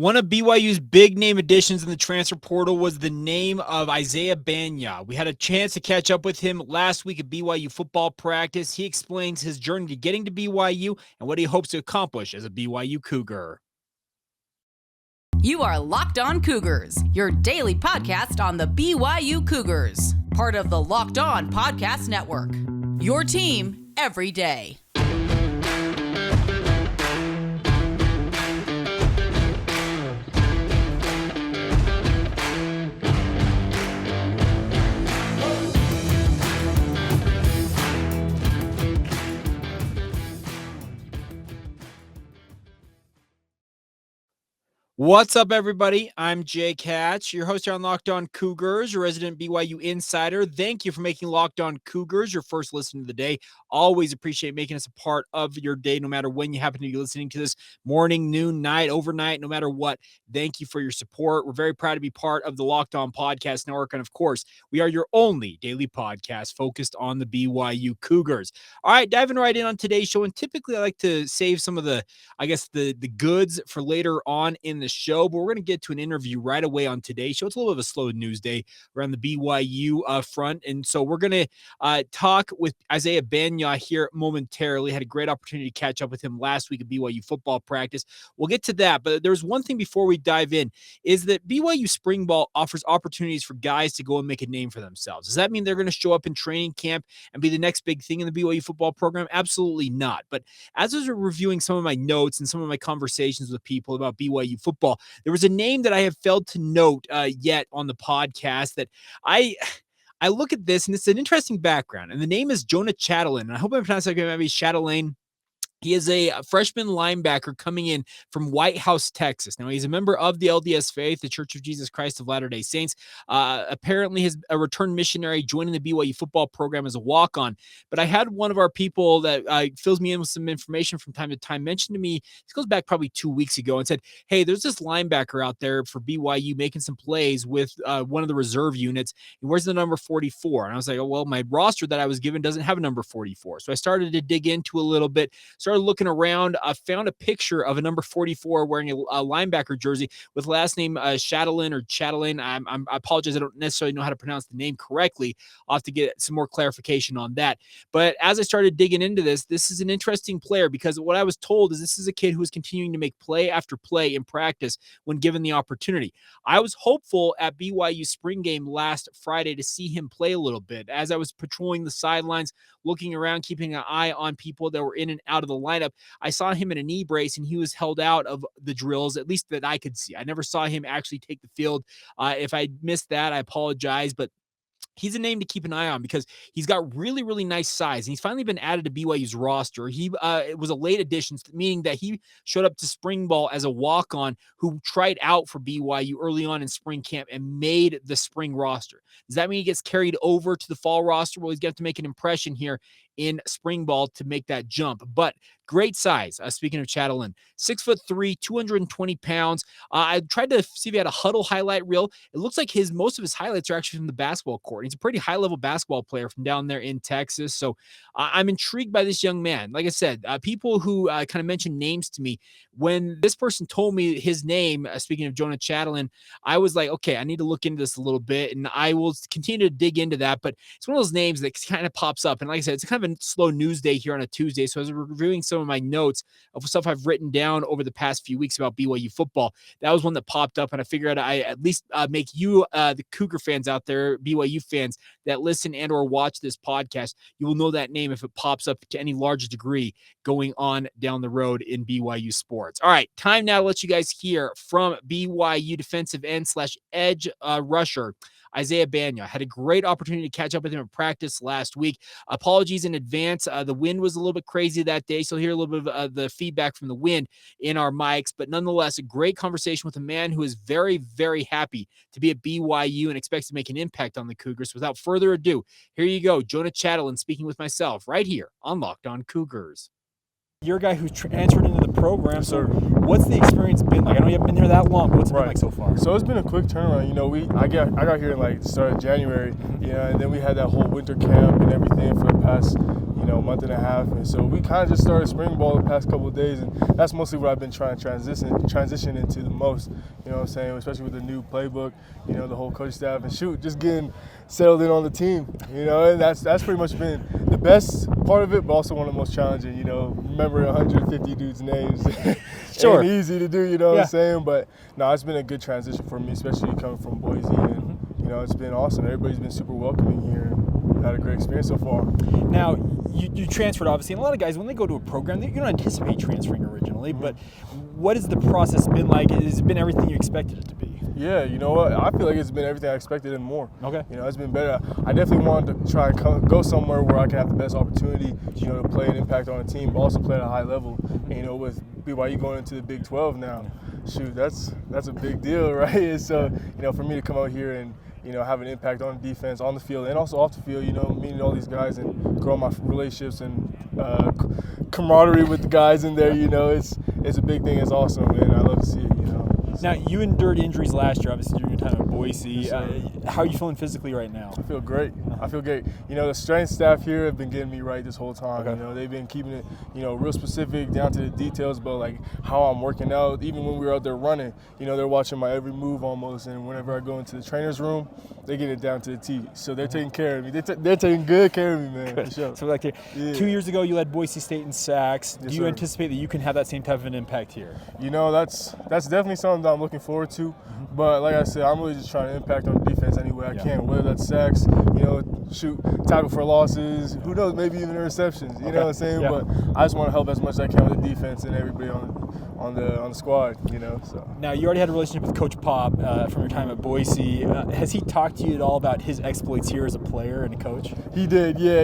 One of BYU's big name additions in the transfer portal was the name of Isaiah Bagnah. We had a chance to catch up with him last week at BYU football practice. He explains his journey to getting to BYU and what he hopes to accomplish as a BYU Cougar. You are Locked On Cougars, your daily podcast on the BYU Cougars, part of the Locked On Podcast Network. Your team every day. What's up, everybody? I'm Jake Hatch, your host here on Locked On Cougars, your resident BYU insider. Thank you for making Locked On Cougars your first listen of the day. Always appreciate making us a part of your day, no matter when you happen to be listening to this, morning, noon, night, overnight, no matter what. Thank you for your support. We're very proud to be part of the Locked On Podcast Network. And of course, we are your only daily podcast focused on the BYU Cougars. All right, diving right in on today's show. And typically I like to save some of the goods for later on in the show, but we're going to get to an interview right away on today's show. It's a little bit of a slow news day around the BYU front, and so we're going to talk with Isaiah Bagnah here momentarily. Had a great opportunity to catch up with him last week at BYU football practice. We'll get to that, but there's one thing before we dive in, is that BYU spring ball offers opportunities for guys to go and make a name for themselves. Does that mean they're going to show up in training camp and be the next big thing in the BYU football program? Absolutely not. But as I was reviewing some of my notes and some of my conversations with people about BYU football, there was a name that I have failed to note yet on the podcast that I look at this, and it's an interesting background. And the name is Jonah Chatelain. And I hope I'm pronouncing that maybe Chatelain. He is a freshman linebacker coming in from White House, Texas. Now, he's a member of the LDS faith, the Church of Jesus Christ of Latter-day Saints. Apparently, he's a returned missionary joining the BYU football program as a walk-on. But I had one of our people that fills me in with some information from time to time mention to me, this goes back probably 2 weeks ago, and said, hey, there's this linebacker out there for BYU making some plays with one of the reserve units. And where's the number 44? And I was like, oh, well, my roster that I was given doesn't have a number 44. So I started to dig into a little bit, started looking around, found a picture of a number 44 wearing a linebacker jersey with last name Chatelain or Chatelain. I apologize. I don't necessarily know how to pronounce the name correctly. I'll have to get some more clarification on that. But as I started digging into this is an interesting player, because what I was told is this is a kid who is continuing to make play after play in practice when given the opportunity. I was hopeful at BYU spring game last Friday to see him play a little bit. As I was patrolling the sidelines, looking around, keeping an eye on people that were in and out of the lineup, I saw him in a knee brace, and he was held out of the drills, at least that I could see. I never saw him actually take the field. If I missed that, I apologize, but he's a name to keep an eye on because he's got really, really nice size. And he's finally been added to BYU's roster. It was a late addition, meaning that he showed up to spring ball as a walk-on who tried out for BYU early on in spring camp and made the spring roster. Does that mean he gets carried over to the fall roster? Well, he's going to have to make an impression here in spring ball to make that jump. But great size. Speaking of Chatelain, 6'3", 220 pounds. I tried to see if he had a huddle highlight reel. It looks like most of his highlights are actually from the basketball court. He's a pretty high-level basketball player from down there in Texas. So I'm intrigued by this young man. Like I said, people who kind of mentioned names to me, when this person told me his name, speaking of Jonah Chatelain, I was like, okay, I need to look into this a little bit, and I will continue to dig into that. But it's one of those names that kind of pops up. And like I said, it's kind of a slow news day here on a Tuesday. So I was reviewing some of my notes of stuff I've written down over the past few weeks about BYU football. That was one that popped up, and I figured I at least make you, the Cougar fans out there, BYU fans that listen and or watch this podcast, you will know that name if it pops up to any large degree going on down the road in BYU sports. All right, time now to let you guys hear from BYU defensive end / edge rusher Isaiah Bagnah. Had a great opportunity to catch up with him at practice last week. Apologies in advance. The wind was a little bit crazy that day, so hear a little bit of the feedback from the wind in our mics. But nonetheless, a great conversation with a man who is very, very happy to be at BYU and expects to make an impact on the Cougars. Without further ado, here you go, Jonah Chatelain speaking with myself right here on Locked On Cougars. You're a guy who's transferred into the program, so what's the experience been like? I know you haven't been here that long, but what's it been like so far? So it's been a quick turnaround. You know, I got here in like the start of January, and then we had that whole winter camp and everything for the past, a month and a half. And so we kind of just started spring ball the past couple of days, and that's mostly what I've been trying to transition into the most, you know what I'm saying, especially with the new playbook, you know, the whole coaching staff, and just getting settled in on the team, you know, and that's pretty much been the best part of it, but also one of the most challenging, you know, remembering 150 dudes' names. Sure. Ain't easy to do, you know what I'm saying, but no, it's been a good transition for me, especially coming from Boise, and, you know, it's been awesome. Everybody's been super welcoming here. Had a great experience so far. Now, you transferred, obviously, and a lot of guys, when they go to a program, you don't anticipate transferring originally, but what has the process been like? Has it been everything you expected it to be? Yeah, you know what? I feel like it's been everything I expected and more. Okay. You know, it's been better. I definitely wanted to try and go somewhere where I can have the best opportunity, you know, to play an impact on a team, but also play at a high level. And, you know, with BYU going into the Big 12 now, shoot, that's a big deal, right? And so, you know, for me to come out here and, you know, have an impact on the defense, on the field, and also off the field, you know, meeting all these guys and growing my relationships and camaraderie with the guys in there, you know, it's a big thing. It's awesome, and I love to see it, you know. Now, you endured injuries last year, obviously, during your time at Boise. Yes, how are you feeling physically right now? I feel great. I feel great. You know, the strength staff here have been getting me right this whole time. Okay. You know, they've been keeping it, you know, real specific down to the details about, like, how I'm working out. Even when we were out there running, you know, they're watching my every move almost. And whenever I go into the trainer's room, they get it down to the T. So they're taking care of me. They're taking good care of me, man. For sure. So, like, 2 years ago, you led Boise State in sacks. Yes, Do you sir. anticipate that you can have that same type of an impact here? You know, that's definitely something that I'm looking forward to. But like I said, I'm really just trying to impact on the defense any way I can, whether that's sacks, you know, shoot, tackle for losses, who knows, maybe even interceptions, you know what I'm saying? Yeah. But I just want to help as much as I can with the defense and everybody on the squad, you know. So. Now, you already had a relationship with Coach Pop from your time at Boise. Has he talked to you at all about his exploits here as a player and a coach? He did, yeah.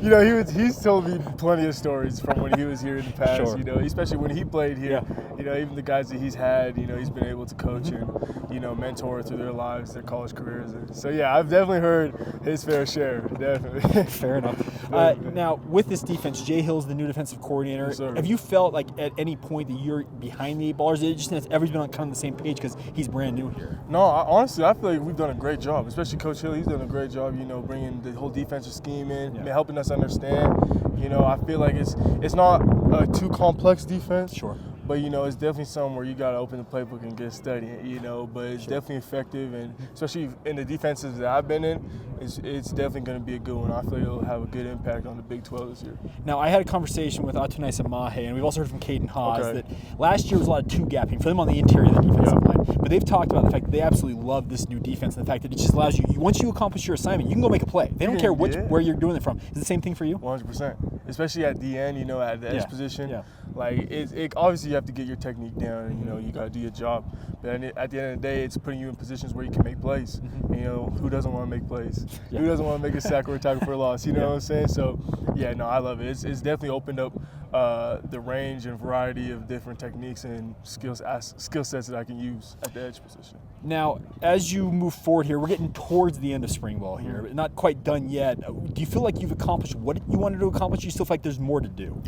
You know, he's told me plenty of stories from when he was here in the past, Sure. you know, especially when he played here. Yeah. You know, even the guys that he's had, you know, he's been able to coach and, you know, mentor through their lives, their college careers. And so, yeah, I've definitely heard his fair share, definitely. Fair enough. Now, with this defense, Jay Hill's the new defensive coordinator. Yes, sir. Have you felt like at any point that you're behind the eight ball, or is it just that everybody's been on kind of the same page because he's brand new here? No, honestly, I feel like we've done a great job, especially Coach Hill. He's done a great job, you know, bringing the whole defensive scheme in, helping us understand. You know, I feel like it's not a too complex defense. Sure. But, you know, it's definitely something where you got to open the playbook and get studying, you know. But it's definitely effective, and especially in the defenses that I've been in, it's definitely going to be a good one. I feel like it'll have a good impact on the Big 12 this year. Now, I had a conversation with Atunai Samahe, and we've also heard from Caden Haas Okay. that last year was a lot of two-gapping for them on the interior of the defensive line. But they've talked about the fact that they absolutely love this new defense and the fact that it just allows you, once you accomplish your assignment, you can go make a play. They don't care where you're doing it from. Is it the same thing for you? 100%. Especially at the end, you know, at the edge position. Yeah. Like, it obviously you have to get your technique down, and, you know, you got to do your job. But at the end of the day, it's putting you in positions where you can make plays. And, you know, who doesn't want to make plays? Who doesn't want to make a sack or a tackle for a loss? You know what I'm saying? So, yeah, no, I love it. It's definitely opened up the range and variety of different techniques and skill sets that I can use at the edge position. Now, as you move forward here, we're getting towards the end of spring ball here, but not quite done yet. Do you feel like you've accomplished what you wanted to accomplish? Do you still feel like there's more to do?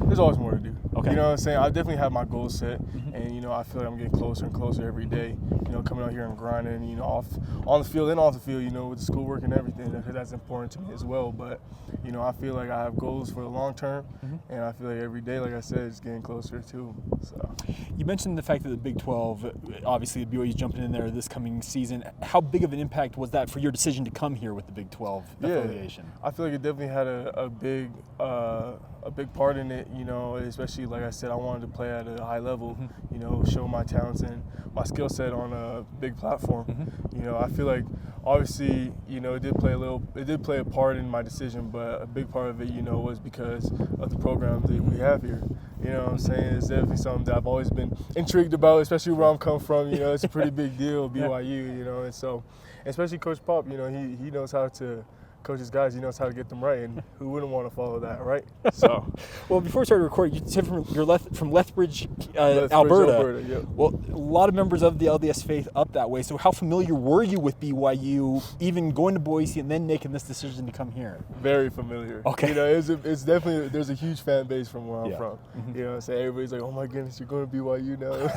There's always more to do. Okay. You know what I'm saying? I definitely have my goals set, and, you know, I feel like I'm getting closer and closer every day. You know, coming out here and grinding, you know, on the field and off the field, you know, with the schoolwork and everything, because that's important to me as well. But, you know, I feel like I have goals for the long term, and I feel like every day, like I said, it's getting closer too. So. You mentioned the fact that the Big 12, obviously the BYU's jumping in there this coming season. How big of an impact was that for your decision to come here with the Big 12 affiliation? I feel like it definitely had a big part in it, you know, especially, like I said, I wanted to play at a high level, you know, show my talents and my skill set on a big platform. You know, I feel like obviously, you know, it did play a part in my decision, but a big part of it, you know, was because of the program that we have here. You know what I'm saying? It's definitely something that I've always been intrigued about, especially where I'm come from. You know, it's a pretty big deal, BYU, you know, and so, especially Coach Pop, you know, he knows how to coach his guys, he knows how to get them right, and who wouldn't want to follow that, right? So, well, before we started recording, you said from Lethbridge, Alberta. Alberta, yeah. Well, a lot of members of the LDS faith up that way. So, how familiar were you with BYU, even going to Boise and then making this decision to come here? Very familiar. Okay. You know, it's definitely, there's a huge fan base from where I'm from. Mm-hmm. You know what I'm saying? Everybody's like, oh my goodness, you're going to BYU now.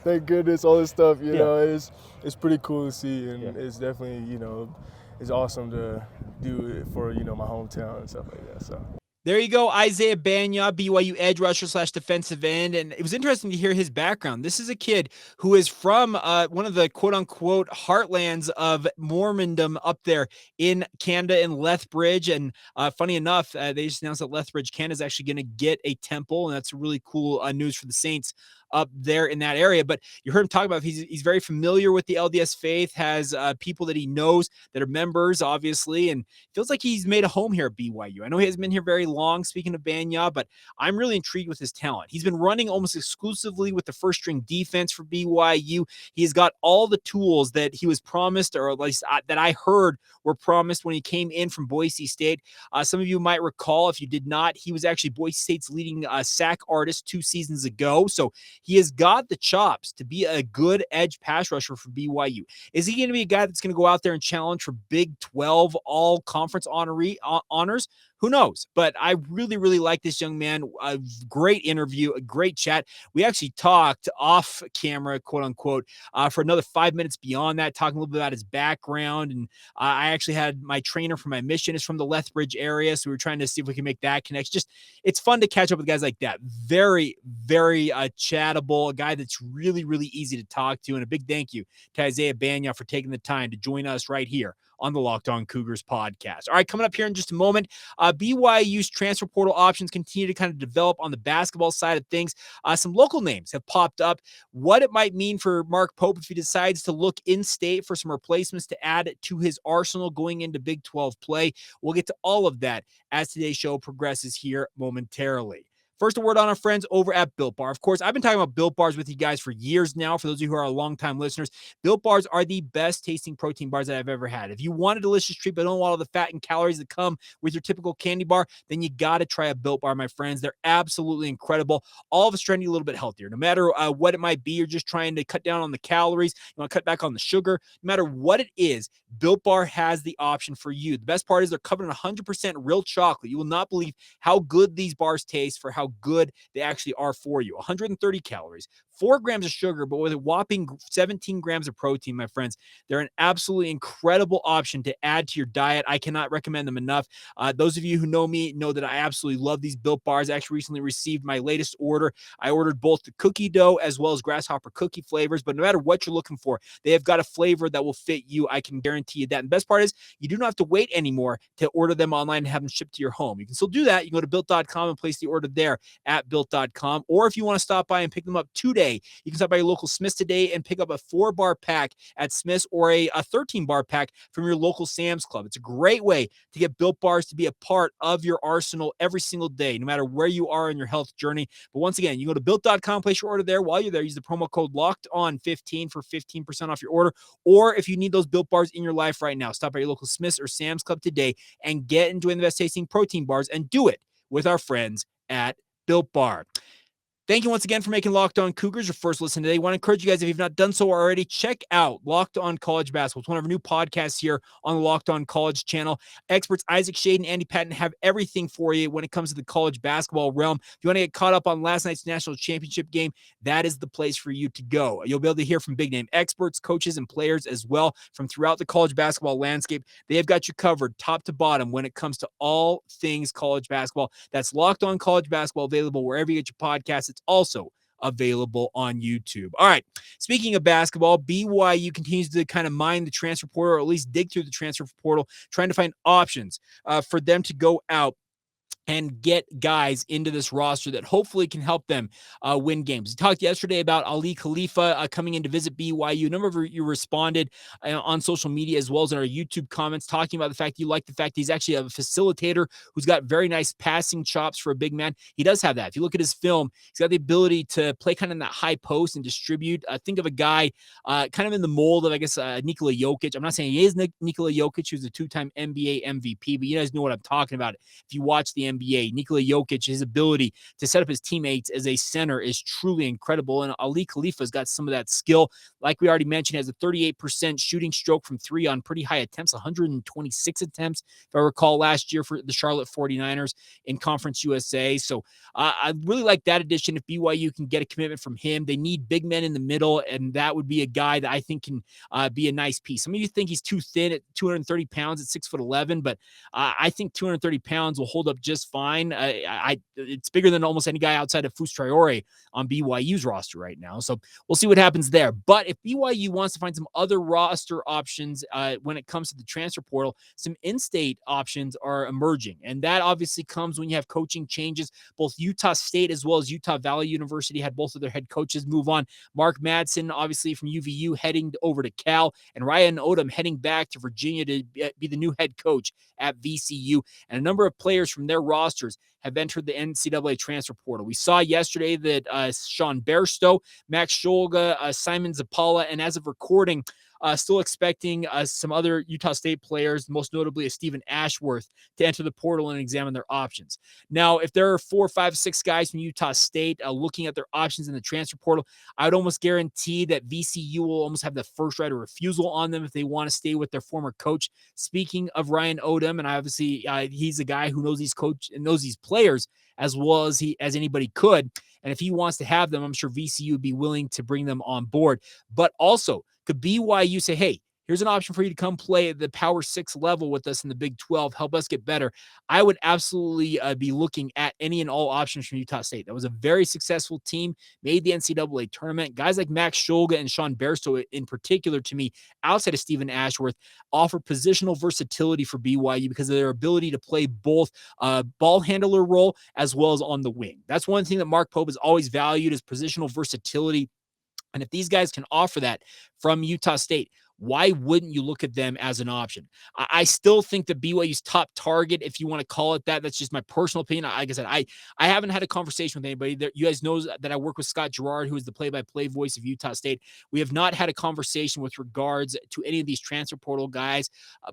Thank goodness, all this stuff. You know, it's pretty cool to see, and it's definitely, you know, it's awesome to do it for, you know, my hometown and stuff like that. So. There you go, Isaiah Bagnah, BYU edge rusher / defensive end. And it was interesting to hear his background. This is a kid who is from one of the quote-unquote heartlands of Mormondom up there in Canada in Lethbridge. And funny enough, they just announced that Lethbridge, Canada is actually going to get a temple, and that's really cool news for the Saints up there in that area. But you heard him talk about he's very familiar with the LDS faith, has people that he knows that are members, obviously, and feels like he's made a home here at BYU. I know he hasn't been here very long, speaking of Bagnah, but I'm really intrigued with his talent. He's been running almost exclusively with the first string defense for BYU. He's got all the tools that he was promised, or at least that I heard were promised when he came in from Boise State. Some of you might recall, if you did not, he was actually Boise State's leading sack artist 2 seasons ago. So he has got the chops to be a good edge pass rusher for BYU. Is he going to be a guy that's going to go out there and challenge for Big 12 all conference honors? Who knows? But I really, really like this young man. A great interview, a great chat. We actually talked off camera, quote unquote, for another 5 minutes beyond that, talking a little bit about his background. And I actually had my trainer for my mission is from the Lethbridge area. So we were trying to see if we can make that connection. Just, it's fun to catch up with guys like that. Very, very chattable, a guy that's really, really easy to talk to. And a big thank you to Isaiah Bagnah for taking the time to join us right here on the Locked On Cougars podcast. All right, coming up here in just a moment, BYU's transfer portal options continue to kind of develop on the basketball side of things. Some local names have popped up. What it might mean for Mark Pope if he decides to look in-state for some replacements to add to his arsenal going into Big 12 play. We'll get to all of that as today's show progresses here momentarily. First, a word on our friends over at Built Bar. Of course, I've been talking about Built Bars with you guys for years now. For those of you who are longtime listeners, Built Bars are the best tasting protein bars that I've ever had. If you want a delicious treat but don't want all the fat and calories that come with your typical candy bar, then you got to try a Built Bar, my friends. They're absolutely incredible. All of us trying to be a little bit healthier. No matter what it might be, you're just trying to cut down on the calories, you want to cut back on the sugar. No matter what it is, Built Bar has the option for you. The best part is they're covered in 100% real chocolate. You will not believe how good these bars taste for how good they actually are for you. 130 calories, 4 grams of sugar, but with a whopping 17 grams of protein, my friends. They're an absolutely incredible option to add to your diet. I cannot recommend them enough. Those of you who know me know that I absolutely love these Built Bars. I actually recently received my latest order. I ordered both the cookie dough as well as grasshopper cookie flavors, but no matter what you're looking for, they have got a flavor that will fit you. I can guarantee you that. And the best part is you do not have to wait anymore to order them online and have them shipped to your home. You can still do that. You can go to built.com and place the order there at built.com. Or if you want to stop by and pick them up today, you can stop by your local Smith's today and pick up a 4-bar pack at Smith's or a 13-bar pack from your local Sam's Club. It's a great way to get Built Bars to be a part of your arsenal every single day, no matter where you are in your health journey. But once again, you go to built.com, place your order there. While you're there, use the promo code LOCKEDON15 for 15% off your order. Or if you need those Built Bars in your life right now, stop by your local Smith's or Sam's Club today and get enjoying the best tasting protein bars, and do it with our friends at Built Bar. Thank you once again for making Locked On Cougars your first listen today. I want to encourage you guys, if you've not done so already, check out Locked On College Basketball. It's one of our new podcasts here on the Locked On College channel. Experts Isaac Shade and Andy Patton have everything for you when it comes to the college basketball realm. If you want to get caught up on last night's national championship game, that is the place for you to go. You'll be able to hear from big name experts, coaches, and players as well from throughout the college basketball landscape. They have got you covered top to bottom when it comes to all things college basketball. That's Locked On College Basketball, available wherever you get your podcasts. It's also available on YouTube. All right. Speaking of basketball, BYU continues to kind of mine the transfer portal, or at least dig through the transfer portal, trying to find options for them to go out and get guys into this roster that hopefully can help them win games. We talked yesterday about Ali Khalifa coming in to visit BYU. A number of you responded on social media as well as in our YouTube comments, talking about the fact you like the fact he's actually a facilitator who's got very nice passing chops for a big man. He does have that. If you look at his film, he's got the ability to play kind of in that high post and distribute. Think of a guy kind of in the mold of, I guess, Nikola Jokic. I'm not saying he is Nikola Jokic, who's a 2-time NBA MVP, but you guys know what I'm talking about. If you watch the NBA, Nikola Jokic, his ability to set up his teammates as a center is truly incredible. And Ali Khalifa's got some of that skill. Like we already mentioned, has a 38% shooting stroke from 3 on pretty high attempts, 126 attempts, if I recall, last year for the Charlotte 49ers in Conference USA. So I really like that addition. If BYU can get a commitment from him, they need big men in the middle, and that would be a guy that I think can be a nice piece. Some of you think he's too thin at 230 pounds at 6'11", but I think 230 pounds will hold up just just fine. It's bigger than almost any guy outside of Fus Traore on BYU's roster right now. So we'll see what happens there. But if BYU wants to find some other roster options when it comes to the transfer portal, some in-state options are emerging. And that obviously comes when you have coaching changes. Both Utah State as well as Utah Valley University had both of their head coaches move on. Mark Madsen, obviously from UVU, heading over to Cal, and Ryan Odom heading back to Virginia to be the new head coach at VCU. And a number of players from their rosters have entered the NCAA transfer portal. We saw yesterday that Sean Bairstow, Max Scholga, Simon Zapala, and as of recording, still expecting some other Utah State players, most notably a Stephen Ashworth, to enter the portal and examine their options. Now, if there are 4, 5, 6 guys from Utah State looking at their options in the transfer portal, I would almost guarantee that VCU will almost have the first right of refusal on them if they want to stay with their former coach. Speaking of Ryan Odom, and obviously he's a guy who knows these coach and knows these players as well as anybody could. And if he wants to have them, I'm sure VCU would be willing to bring them on board. But also, could BYU say, hey, here's an option for you to come play at the Power 6 level with us in the Big 12, help us get better? I would absolutely be looking at any and all options from Utah State. That was a very successful team, made the NCAA tournament. Guys like Max Scholga and Sean Bairstow in particular, to me, outside of Stephen Ashworth, offer positional versatility for BYU because of their ability to play both ball handler role as well as on the wing. That's one thing that Mark Pope has always valued, is positional versatility. And if these guys can offer that from Utah State, why wouldn't you look at them as an option? I still think that BYU's top target, if you want to call it that, that's just my personal opinion. Like I said, I haven't had a conversation with anybody. You guys know that I work with Scott Gerard, who is the play-by-play voice of Utah State. We have not had a conversation with regards to any of these transfer portal guys,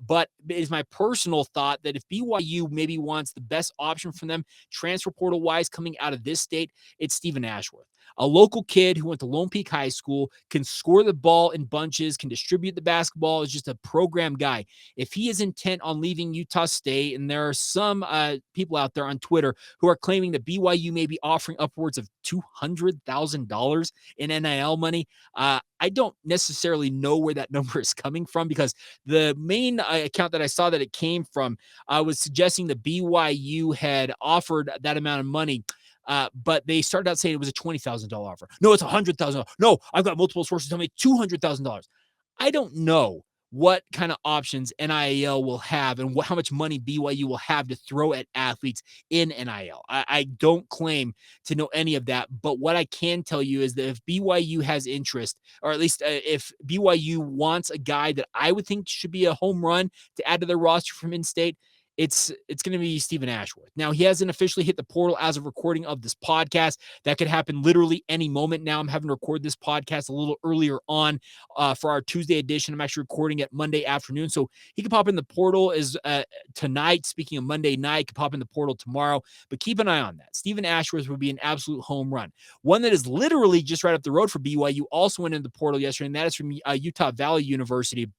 but it is my personal thought that if BYU maybe wants the best option from them transfer portal-wise coming out of this state, it's Stephen Ashworth. A local kid who went to Lone Peak High School, can score the ball in bunches, can distribute the basketball, is just a program guy. If he is intent on leaving Utah State, and there are some people out there on Twitter who are claiming that BYU may be offering upwards of $200,000 in NIL money, I don't necessarily know where that number is coming from, because the main account that I saw that it came from was suggesting that BYU had offered that amount of money. But they started out saying it was a $20,000 offer. No, it's $100,000. No, I've got multiple sources telling me $200,000. I don't know what kind of options NIL will have and how much money BYU will have to throw at athletes in NIL. I don't claim to know any of that, but what I can tell you is that if BYU has interest, or at least if BYU wants a guy that I would think should be a home run to add to their roster from in-state, it's going to be Stephen Ashworth. Now, he hasn't officially hit the portal as of recording of this podcast. That could happen literally any moment now. I'm having to record this podcast a little earlier on for our Tuesday edition. I'm actually recording it Monday afternoon, so he could pop in the portal as tonight. Speaking of Monday night, could pop in the portal tomorrow, but keep an eye on that. Stephen Ashworth would be an absolute home run. One that is literally just right up the road for BYU also went into the portal yesterday, and that is from Utah Valley University.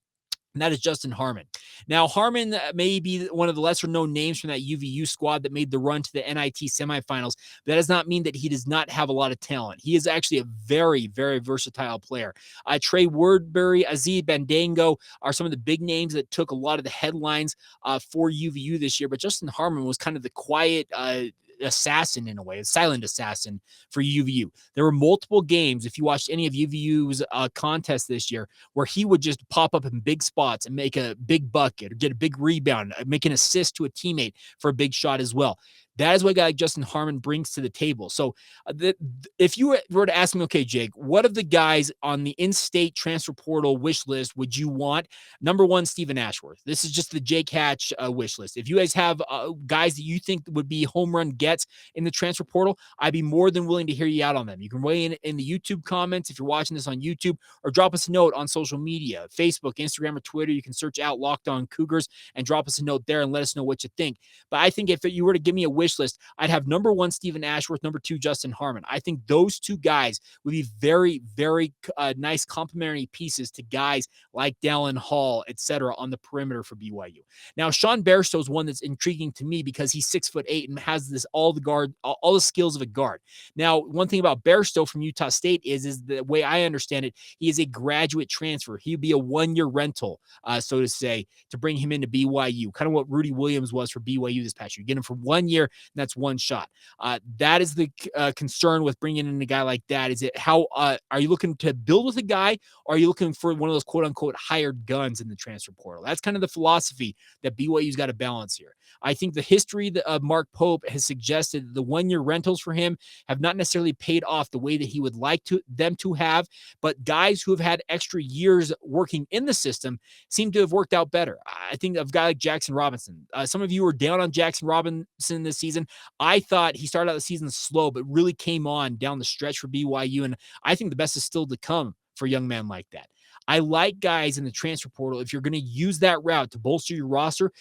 And that is Justin Harmon. Now, Harmon may be one of the lesser-known names from that UVU squad that made the run to the NIT semifinals. That does not mean that he does not have a lot of talent. He is actually a very, very versatile player. Trey Wordbury, Isaiah Bagnah are some of the big names that took a lot of the headlines for UVU this year. But Justin Harmon was kind of the quiet assassin in a way, a silent assassin for UVU. There were multiple games, if you watched any of UVU's contests this year, where he would just pop up in big spots and make a big bucket or get a big rebound, make an assist to a teammate for a big shot as well. That is what a guy like Justin Harmon brings to the table. So if you were to ask me, okay, Jake, what of the guys on the in-state transfer portal wish list would you want? Number one, Stephen Ashworth. This is just the Jake Hatch wish list. If you guys have guys that you think would be home run gets in the transfer portal, I'd be more than willing to hear you out on them. You can weigh in the YouTube comments if you're watching this on YouTube, or drop us a note on social media, Facebook, Instagram, or Twitter. You can search out Locked On Cougars and drop us a note there and let us know what you think. But I think if you were to give me a wish list, I'd have number one, Stephen Ashworth, number two, Justin Harmon. I think those two guys would be very, very nice complementary pieces to guys like Dallin Hall, etc., on the perimeter for BYU. Now, Sean Bairstow is one that's intriguing to me because he's 6'8" and has this all the skills of a guard. Now, one thing about Bairstow from Utah State is the way I understand it, he is a graduate transfer. He'd be a one-year rental, so to say, to bring him into BYU, kind of what Rudy Williams was for BYU this past year. You get him for 1 year, that's one shot. That is the concern with bringing in a guy like that. Is it how are you looking to build with a guy, or are you looking for one of those quote unquote hired guns in the transfer portal? That's kind of the philosophy that BYU's got to balance here. I think the history of Mark Pope has suggested that the one-year rentals for him have not necessarily paid off the way that he would like them to have, but guys who have had extra years working in the system seem to have worked out better. I think of a guy like Jackson Robinson. Some of you were down on Jackson Robinson this season. I thought he started out the season slow, but really came on down the stretch for BYU, and I think the best is still to come for a young man like that. I like guys in the transfer portal. If you're going to use that route to bolster your roster,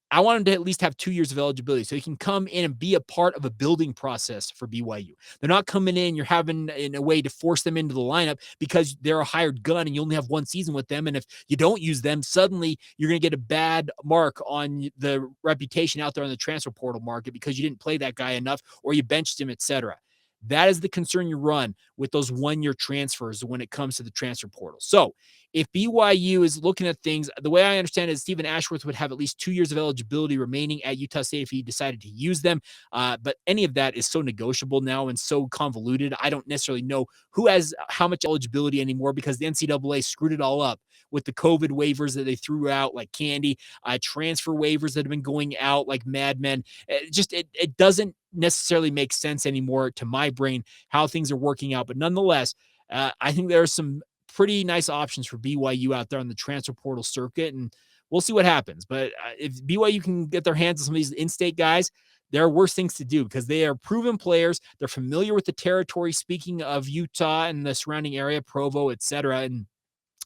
I want him to at least have 2 years of eligibility so he can come in and be a part of a building process for BYU. They're not coming in, you're having in a way to force them into the lineup because they're a hired gun and you only have one season with them. And if you don't use them, suddenly you're going to get a bad mark on the reputation out there on the transfer portal market because you didn't play that guy enough or you benched him, etc. That is the concern you run with those one-year transfers when it comes to the transfer portal. So if BYU is looking at things, the way I understand it is Stephen Ashworth would have at least 2 years of eligibility remaining at Utah State if he decided to use them. But any of that is so negotiable now and so convoluted. I don't necessarily know who has how much eligibility anymore because the NCAA screwed it all up with the COVID waivers that they threw out like candy, transfer waivers that have been going out like madmen. It doesn't necessarily make sense anymore to my brain how things are working out. But nonetheless, I think there are some pretty nice options for BYU out there on the transfer portal circuit, and we'll see what happens. But if BYU can get their hands on some of these in-state guys, there are worse things to do because they are proven players. They're familiar with the territory, speaking of Utah and the surrounding area, Provo, etc., and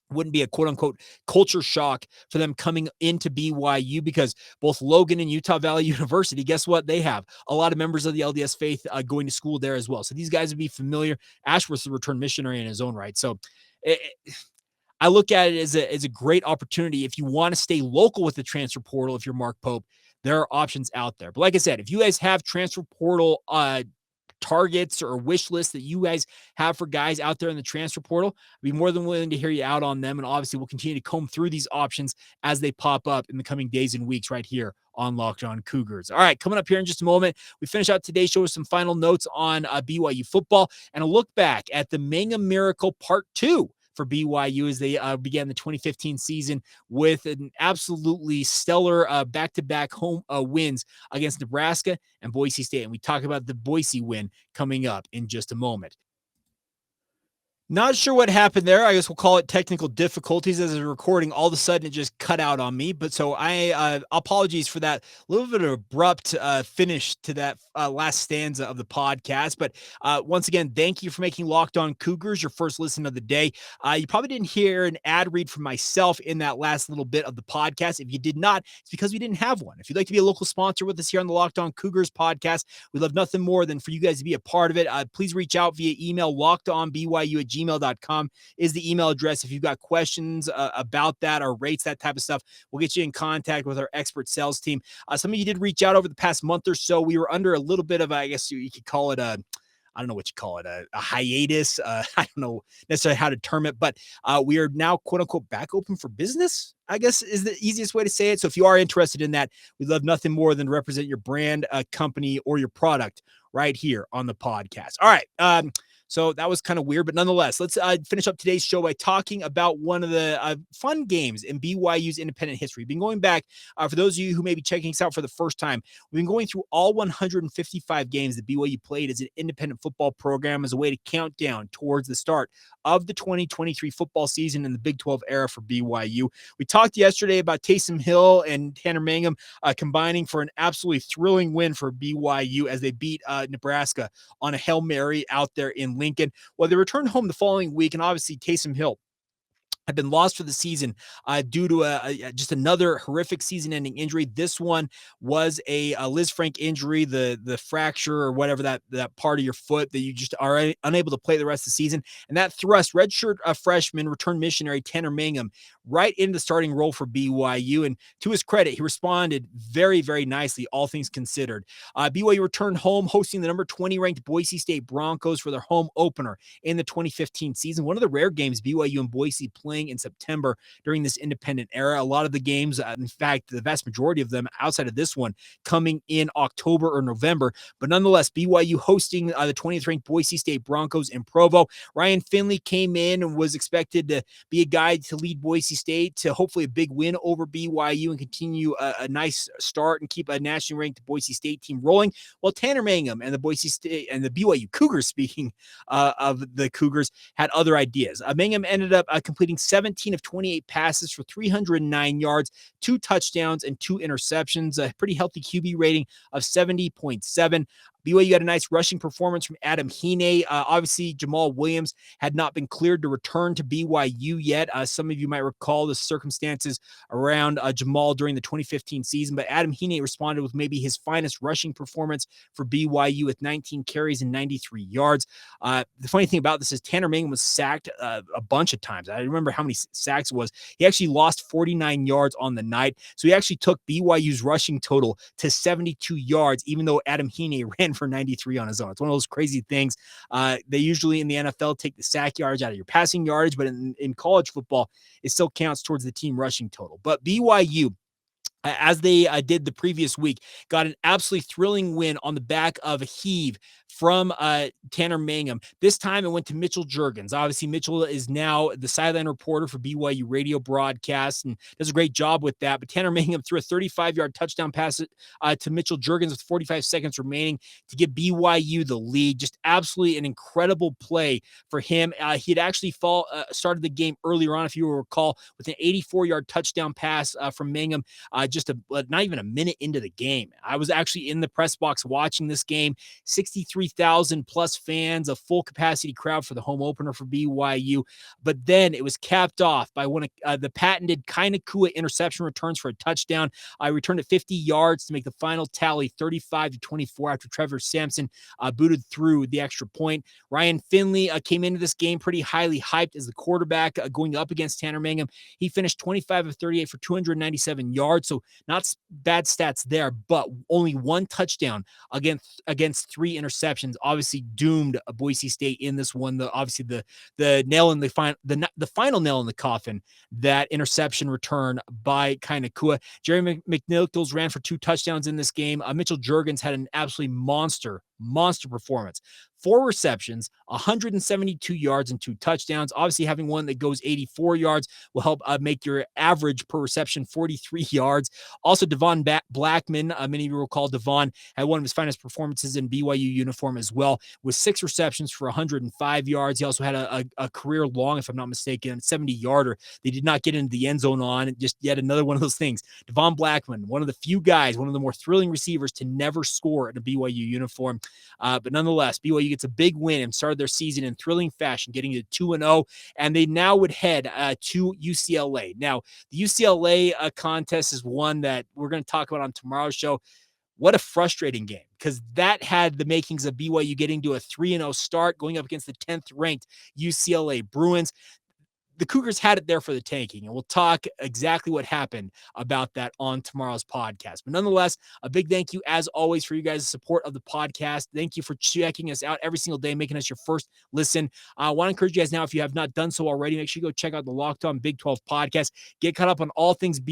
wouldn't be a quote-unquote culture shock for them coming into BYU because both Logan and Utah Valley University, guess what? They have a lot of members of the LDS faith going to school there as well. So these guys would be familiar. Ashworth's a returned missionary in his own right. So I look at it as a great opportunity. If you want to stay local with the transfer portal, if you're Mark Pope, there are options out there. But like I said, if you guys have transfer portal targets or wish lists that you guys have for guys out there in the transfer portal, I'd be more than willing to hear you out on them. And obviously we'll continue to comb through these options as they pop up in the coming days and weeks right here on Locked On Cougars. All right, coming up here in just a moment, we finish out today's show with some final notes on BYU football and a look back at the Mangum Miracle Part 2 for BYU as they began the 2015 season with an absolutely stellar back-to-back home wins against Nebraska and Boise State. And we talk about the Boise win coming up in just a moment. Not sure what happened there. I guess we'll call it technical difficulties. As I was recording, all of a sudden it just cut out on me. But so I apologies for that little bit of abrupt finish to that last stanza of the podcast. But once again, thank you for making Locked On Cougars your first listen of the day. You probably didn't hear an ad read from myself in that last little bit of the podcast. If you did not, it's because we didn't have one. If you'd like to be a local sponsor with us here on the Locked On Cougars podcast, we'd love nothing more than for you guys to be a part of it. Please reach out via email, lockedonbyu@gmail.com is the email address. If you've got questions about that or rates, that type of stuff, we'll get you in contact with our expert sales team. Some of you did reach out over the past month or so. We were under a little bit of, I guess you could call it I don't know what you call it, a hiatus. I don't know necessarily how to term it, but we are now, quote unquote, back open for business, I guess is the easiest way to say it. So if you are interested in that, we'd love nothing more than to represent your brand, company, or your product right here on the podcast. All right. So that was kind of weird, but nonetheless, let's finish up today's show by talking about one of the fun games in BYU's independent history. We've been going back, for those of you who may be checking us out for the first time, we've been going through all 155 games that BYU played as an independent football program as a way to count down towards the start of the 2023 football season in the Big 12 era for BYU. We talked yesterday about Taysom Hill and Tanner Mangum combining for an absolutely thrilling win for BYU as they beat Nebraska on a Hail Mary out there in Lincoln. Well, they returned home the following week, and obviously Taysom Hill had been lost for the season due to just another horrific season-ending injury. This one was a Liz Frank injury, the fracture or whatever that part of your foot that you just are unable to play the rest of the season. And that thrust redshirt freshman, return missionary Tanner Mangum right into the starting role for BYU. And to his credit, he responded very, very nicely, all things considered. BYU returned home hosting the number 20 ranked Boise State Broncos for their home opener in the 2015 season. One of the rare games BYU and Boise played playing in September during this independent era. A lot of the games, in fact, the vast majority of them outside of this one, coming in October or November. But nonetheless, BYU hosting the 20th ranked Boise State Broncos in Provo. Ryan Finley came in and was expected to be a guy to lead Boise State to hopefully a big win over BYU and continue a nice start and keep a nationally ranked Boise State team rolling. Well, Tanner Mangum and the Boise State and the BYU Cougars, speaking of the Cougars, had other ideas. Mangum ended up completing 17 of 28 passes for 309 yards, 2 touchdowns, and 2 interceptions, a pretty healthy QB rating of 70.7. BYU got a nice rushing performance from Adam Hine. Obviously, Jamal Williams had not been cleared to return to BYU yet. Some of you might recall the circumstances around Jamal during the 2015 season, but Adam Hine responded with maybe his finest rushing performance for BYU with 19 carries and 93 yards. The funny thing about this is Tanner Mangum was sacked a bunch of times. I remember how many sacks it was. He actually lost 49 yards on the night, so he actually took BYU's rushing total to 72 yards, even though Adam Hine ran for 93 on his own. It's one of those crazy things. They usually in the NFL take the sack yards out of your passing yardage, but in college football, it still counts towards the team rushing total. But BYU, as they did the previous week, got an absolutely thrilling win on the back of a heave from Tanner Mangum. This time it went to Mitchell Juergens. Obviously, Mitchell is now the sideline reporter for BYU radio broadcast and does a great job with that. But Tanner Mangum threw a 35-yard touchdown pass to Mitchell Juergens with 45 seconds remaining to give BYU the lead. Just absolutely an incredible play for him. He had actually started the game earlier on, if you will recall, with an 84-yard touchdown pass from Mangum not even a minute into the game. I was actually in the press box watching this game. 63,000 plus fans, a full capacity crowd for the home opener for BYU. But then it was capped off by one of the patented Kainakua interception returns for a touchdown. I returned it 50 yards to make the final tally 35-24 after Trevor Sampson booted through the extra point. Ryan Finley came into this game pretty highly hyped as the quarterback going up against Tanner Mangum. He finished 25 of 38 for 297 yards. So not bad stats there, but only 1 touchdown against 3 interceptions. Obviously doomed Boise State in this one. The nail in the final nail in the coffin, that interception return by Kainakua. Jerry McNichols ran for 2 touchdowns in this game. Mitchell Juergens had an absolutely monster performance. 4 receptions, 172 yards, and 2 touchdowns. Obviously, having one that goes 84 yards will help make your average per reception 43 yards. Also, Devon Blackman, many of you recall Devon had one of his finest performances in BYU uniform as well, with 6 receptions for 105 yards. He also had a career long, if I'm not mistaken, 70-yarder. They did not get into the end zone on. Just yet another one of those things. Devon Blackman, one of the few guys, one of the more thrilling receivers to never score in a BYU uniform. But nonetheless, BYU gets a big win and started their season in thrilling fashion, getting to 2-0, and they now would head to UCLA. Now, the UCLA contest is one that we're going to talk about on tomorrow's show. What a frustrating game, because that had the makings of BYU getting to a 3-0 start, going up against the 10th ranked UCLA Bruins. The Cougars had it there for the taking, and we'll talk exactly what happened about that on tomorrow's podcast. But nonetheless, a big thank you, as always, for you guys' support of the podcast. Thank you for checking us out every single day, making us your first listen. I want to encourage you guys now, if you have not done so already, make sure you go check out the Locked On Big 12 podcast. Get caught up on all things not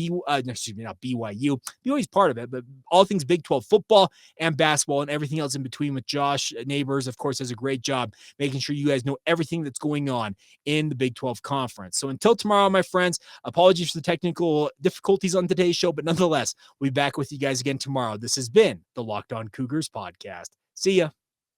BYU. BYU's part of it, but all things Big 12 football and basketball and everything else in between with Josh Neighbors, of course, does a great job making sure you guys know everything that's going on in the Big 12 Conference. So until tomorrow, my friends, apologies for the technical difficulties on today's show, but nonetheless, we'll be back with you guys again tomorrow. This has been the Locked On Cougars podcast. See ya.